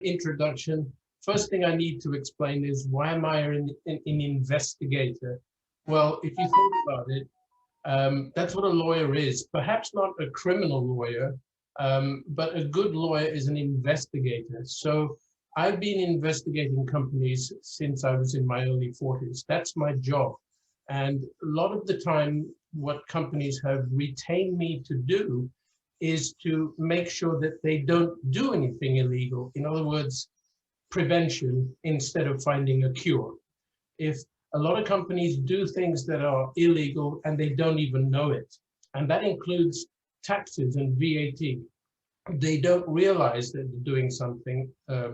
introduction, first thing I need to explain is why am I an investigator? Well, if you think about it, that's what a lawyer is. Perhaps not a criminal lawyer, but a good lawyer is an investigator. So I've been investigating companies since I was in my early 40s. That's my job. And a lot of the time, what companies have retained me to do is to make sure that they don't do anything illegal. In other words, prevention instead of finding a cure. If a lot of companies do things that are illegal and they don't even know it, and that includes taxes and VAT, they don't realize that they're doing something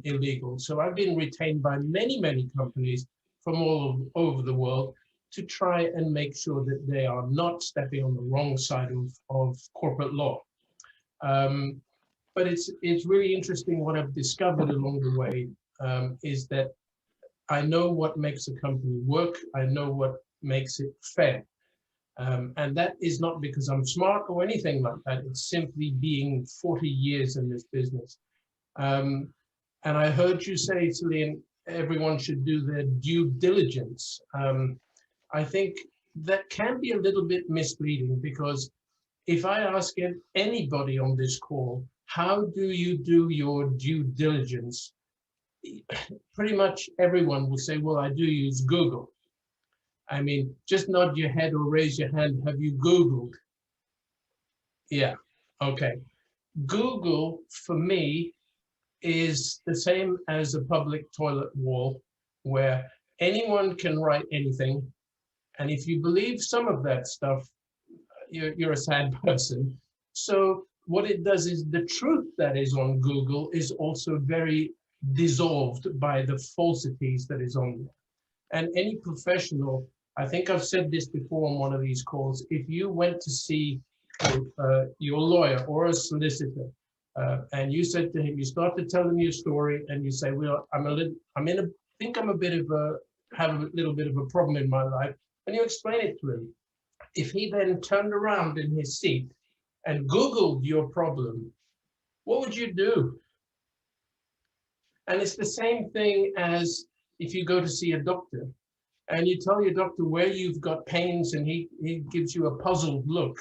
illegal. So I've been retained by many companies from all over the world to try and make sure that they are not stepping on the wrong side of corporate law. But it's really interesting what I've discovered along the way is that I know what makes a company work. I know what makes it fair. And that is not because I'm smart or anything like that. It's simply being 40 years in this business. And I heard you say, Celine, everyone should do their due diligence. I think that can be a little bit misleading because if I ask anybody on this call, how do you do your due diligence? Pretty much everyone will say, well, I do use Google. I mean, just nod your head or raise your hand. Have you Googled? Yeah, okay. Google, for me, is the same as a public toilet wall where anyone can write anything. And if you believe some of that stuff, you're a sad person. So what it does is the truth that is on Google is also very dissolved by the falsities that is on there. And any professional, I think I've said this before on one of these calls, if you went to see your lawyer or a solicitor, and you said to him, you start to tell him your story and you say, well, have a little bit of a problem in my life, and you explain it to him. If he then turned around in his seat and Googled your problem, what would you do? And it's the same thing as if you go to see a doctor and you tell your doctor where you've got pains and he gives you a puzzled look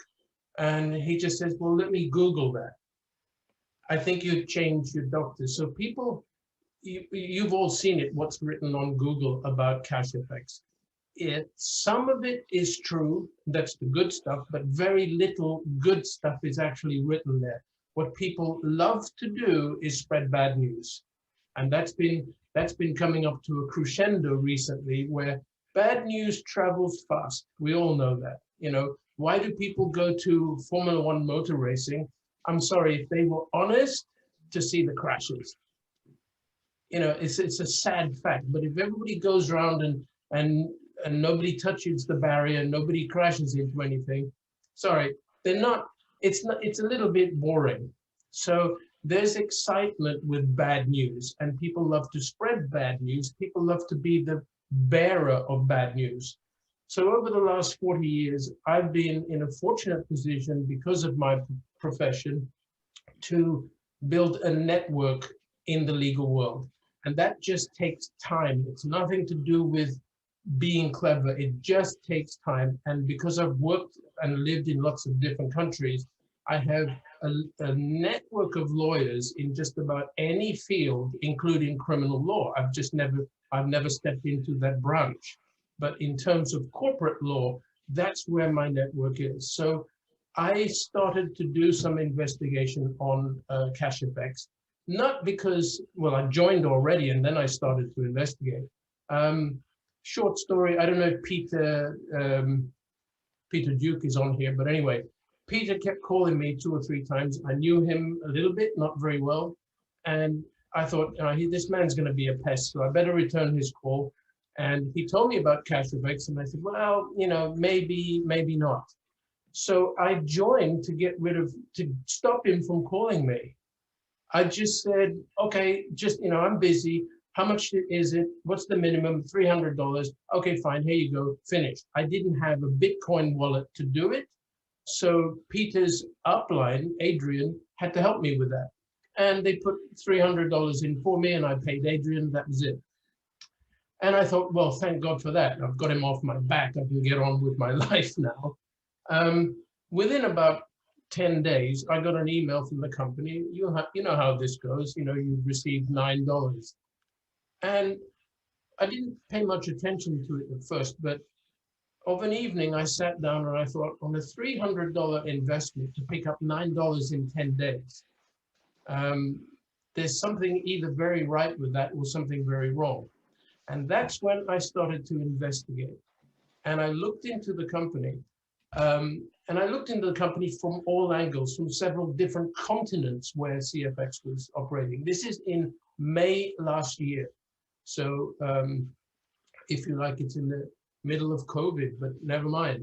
and he just says, well, let me Google that. I think you'd change your doctor. So people, you've all seen it, what's written on Google about CashFX. Some of it is true, that's the good stuff, but very little good stuff is actually written there. What people love to do is spread bad news. And that's been coming up to a crescendo recently where bad news travels fast. We all know that. You know, why do people go to Formula One motor racing? I'm sorry, if they were honest, to see the crashes. You know, it's a sad fact, but if everybody goes around and nobody touches the barrier, nobody crashes into anything, sorry, it's a little bit boring. So there's excitement with bad news and people love to spread bad news. People love to be the bearer of bad news. So over the last 40 years, I've been in a fortunate position because of my profession to build a network in the legal world. And that just takes time. It's nothing to do with being clever. It just takes time. And because I've worked and lived in lots of different countries, I have a network of lawyers in just about any field, including criminal law. I've never stepped into that branch. But in terms of corporate law, that's where my network is. So I started to do some investigation on CashFX, not because, well, I joined already and then I started to investigate. Short story, I don't know if Peter Duke is on here, but anyway, Peter kept calling me 2 or 3 times. I knew him a little bit, not very well. And I thought, this man's going to be a pest, so I better return his call. And he told me about CashFX, and I said, well, maybe not. So I joined to stop him from calling me. I just said, okay, I'm busy. How much is it? What's the minimum? $300. Okay, fine, here you go, finished. I didn't have a Bitcoin wallet to do it. So Peter's upline, Adrian, had to help me with that. And they put $300 in for me, and I paid Adrian. That was it. And I thought, well, thank God for that. I've got him off my back. I can get on with my life now. Within about 10 days, I got an email from the company. You know how this goes. You know, you've received $9. And I didn't pay much attention to it at first, but of an evening, I sat down and I thought, on a $300 investment to pick up $9 in 10 days, there's something either very right with that or something very wrong. And that's when I started to investigate. And I looked into the company. And I looked into the company from all angles, from several different continents where CFX was operating. This is in May last year. So if you like, it's in the middle of COVID, but never mind.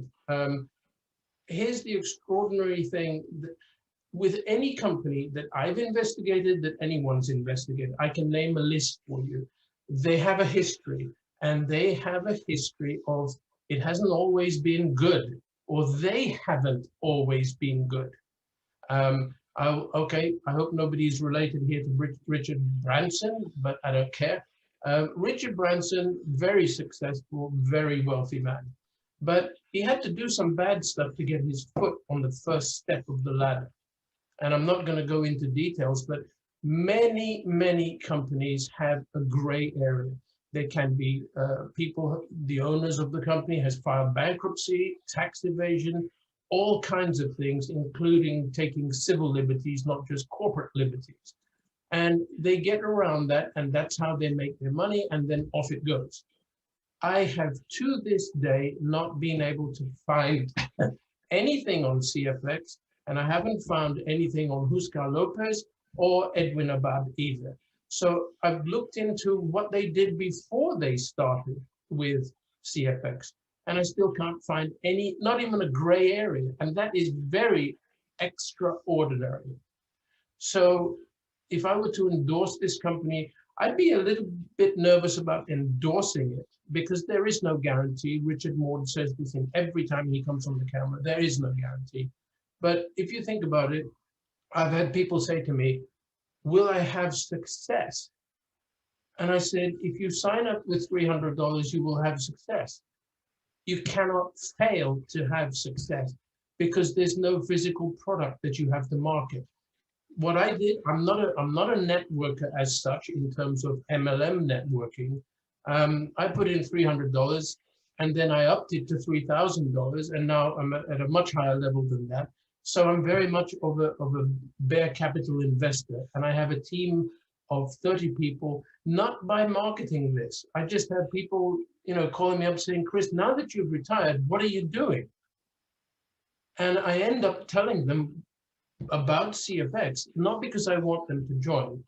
Here's the extraordinary thing. That with any company that I've investigated, that anyone's investigated, I can name a list for you. They have a history, and they have a history of it hasn't always been good, or they haven't always been good. Okay, I hope nobody's related here to Richard Branson, but I don't care. Richard Branson, very successful, very wealthy man. But he had to do some bad stuff to get his foot on the first step of the ladder. And I'm not going to go into details, but many, many companies have a gray area. There can be people, the owners of the company has filed bankruptcy, tax evasion, all kinds of things, including taking civil liberties, not just corporate liberties. And they get around that, and that's how they make their money, and then off it goes. I have to this day not been able to find anything on CFX, and I haven't found anything on Huskar Lopez or Edwin Abad either. So I've looked into what they did before they started with CFX, and I still can't find any, not even a gray area, and that is very extraordinary. So if I were to endorse this company, I'd be a little bit nervous about endorsing it because there is no guarantee. Richard Mord says this in every time he comes on the camera, there is no guarantee. But if you think about it, I've had people say to me, will I have success? And I said, if you sign up with $300, you will have success. You cannot fail to have success because there's no physical product that you have to market. What I did, I'm not a networker as such in terms of MLM networking. I put in $300 and then I upped it to $3,000, and now I'm at a much higher level than that. So I'm very much of a bare capital investor, and I have a team of 30 people, not by marketing this. I just have people, you know, calling me up saying, Chris, now that you've retired, what are you doing? And I end up telling them about CFX, not because I want them to join,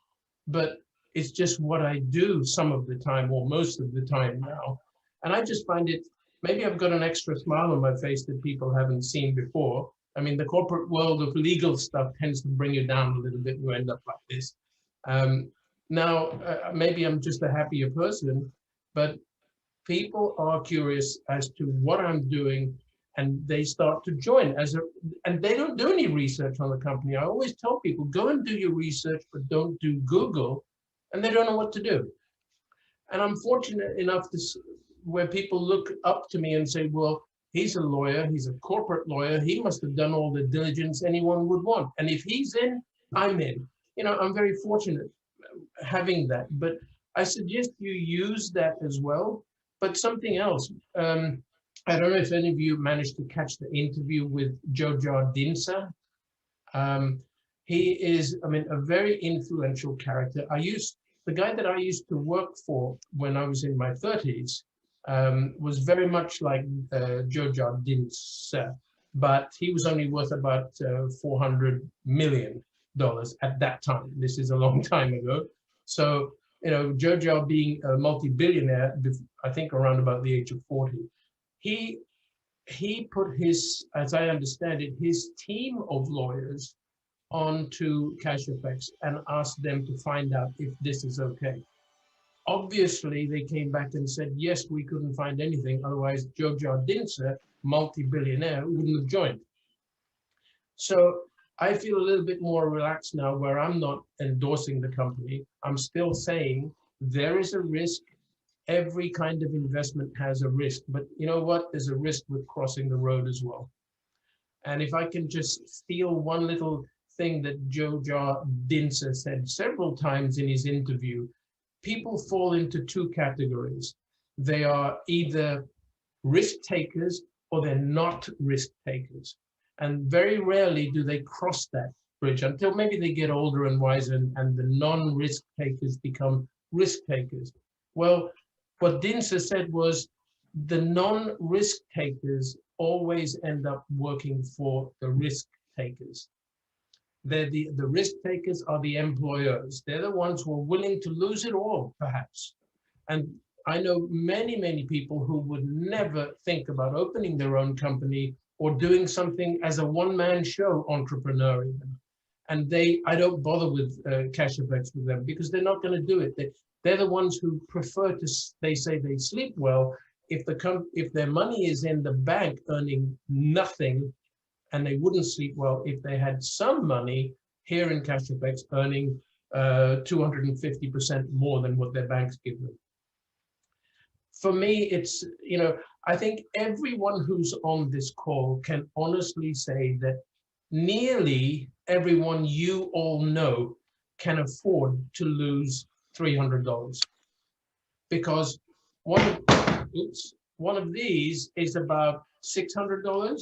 but it's just what I do some of the time or most of the time now. And I just find it, maybe I've got an extra smile on my face that people haven't seen before. I mean, the corporate world of legal stuff tends to bring you down a little bit and you end up like this. Maybe I'm just a happier person, but people are curious as to what I'm doing, and they start to join and they don't do any research on the company. I always tell people, go and do your research, but don't do Google, and they don't know what to do. And I'm fortunate enough to where people look up to me and say, well, he's a lawyer, he's a corporate lawyer, he must have done all the diligence anyone would want. And if he's in, I'm in. You know, I'm very fortunate having that, but I suggest you use that as well. But something else, I don't know if any of you managed to catch the interview with Jojo Dinsa. He is, I mean, a very influential character. The guy that I used to work for when I was in my 30s was very much like Jojo Dinsa, but he was only worth about $400 million at that time. This is a long time ago. So, you know, Jojo being a multi-billionaire, I think around about the age of 40, he put his, as I understand it, his team of lawyers onto CashFX and asked them to find out if this is okay. Obviously, they came back and said, yes, we couldn't find anything. Otherwise, Jojo Dinsa, multi-billionaire, wouldn't have joined. So I feel a little bit more relaxed now where I'm not endorsing the company. I'm still saying there is a risk. Every kind of investment has a risk, but you know what? There's a risk with crossing the road as well. And if I can just steal one little thing that Joe Dinser said several times in his interview, people fall into two categories. They are either risk takers or they're not risk takers. And very rarely do they cross that bridge until maybe they get older and wiser and the non-risk takers become risk takers. Well, what Dinser said was the non-risk takers always end up working for the risk takers. They're the risk takers are the employers. They're the ones who are willing to lose it all, perhaps. And I know many, many people who would never think about opening their own company or doing something as a one-man show entrepreneur even. And I don't bother with CashFX with them because they're not going to do it. They're the ones who prefer to, they say they sleep well if their money is in the bank earning nothing, and they wouldn't sleep well if they had some money here in CashFX earning 250% more than what their banks give them. For me, it's, I think everyone who's on this call can honestly say that nearly everyone you all know can afford to lose $300 because one of these is about $600.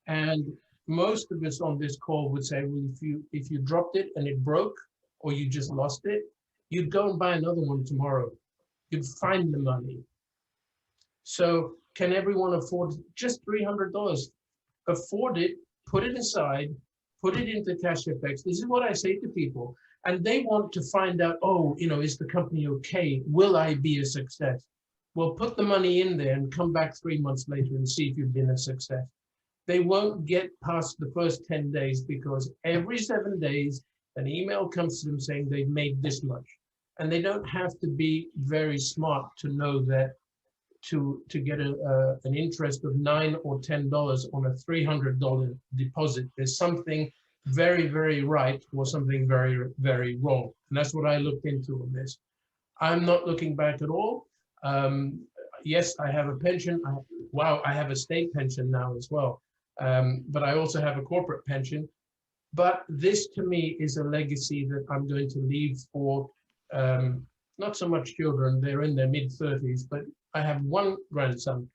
And most of us on this call would say, well, if you dropped it and it broke or you just lost it, you'd go and buy another one tomorrow. You'd find the money. So can everyone afford just $300? Afford it, put it aside, put it into CashFX. This is what I say to people. And they want to find out, is the company okay? Will I be a success? Well, put the money in there and come back 3 months later and see if you've been a success. They won't get past the first 10 days because every 7 days, an email comes to them saying they've made this much. And they don't have to be very smart to know that to get an interest of $9 or $10 on a $300 deposit, there's something very, very right or something very, very wrong. And that's what I looked into on this. I'm not looking back at all. Yes, I have a pension. I have a state pension now as well. But I also have a corporate pension. But this to me is a legacy that I'm going to leave for not so much children, they're in their mid-30s, but I have one grandson.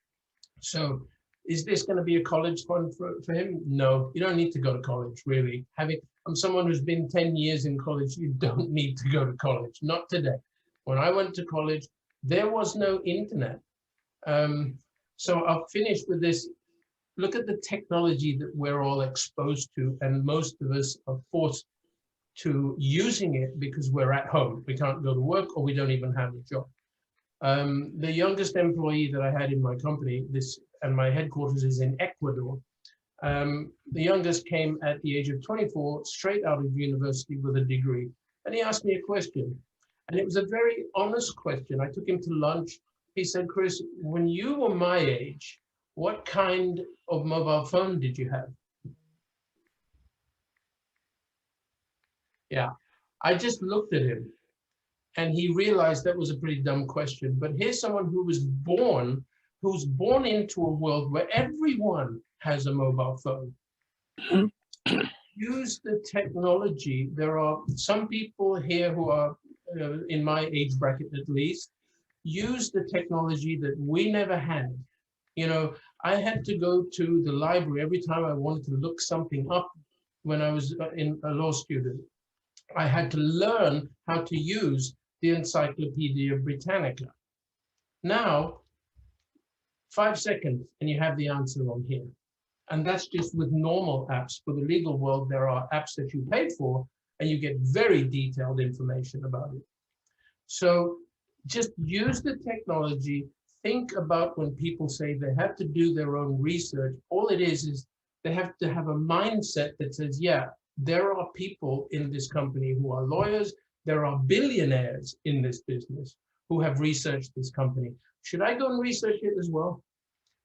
So is this going to be a college fund for him? No, you don't need to go to college, really. I'm someone who's been 10 years in college. You don't need to go to college, not today. When I went to college, there was no internet. So I'll finish with this. Look at the technology that we're all exposed to, and most of us are forced to using it because we're at home. We can't go to work or we don't even have a job. The youngest employee that I had in my company, and my headquarters is in Ecuador. The youngest came at the age of 24, straight out of university with a degree. And he asked me a question. And it was a very honest question. I took him to lunch. He said, Chris, when you were my age, what kind of mobile phone did you have? Yeah, I just looked at him and he realized that was a pretty dumb question. But here's someone who's born into a world where everyone has a mobile phone. Use the technology. There are some people here who are in my age bracket at least, use the technology that we never had. I had to go to the library every time I wanted to look something up when I was a law student. I had to learn how to use the Encyclopedia Britannica. Now, 5 seconds and you have the answer on here. And that's just with normal apps. For the legal world, there are apps that you pay for and you get very detailed information about it. So just use the technology. Think about when people say they have to do their own research. All it is they have to have a mindset that says, yeah, there are people in this company who are lawyers. There are billionaires in this business who have researched this company. Should I go and research it as well?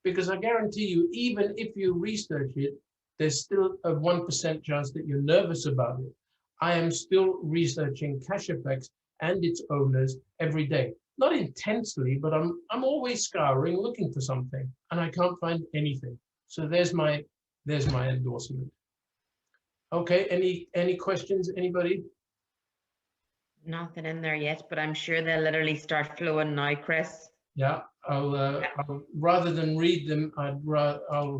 Because I guarantee you, even if you research it, there's still a 1% chance that you're nervous about it. I am still researching CashFX and its owners every day. Not intensely, but I'm always scouring, looking for something, and I can't find anything. So there's my endorsement. Okay, any questions, anybody? Nothing in there yet, but I'm sure they'll literally start flowing now, Chris. Yeah, I'll rather than read them, I'll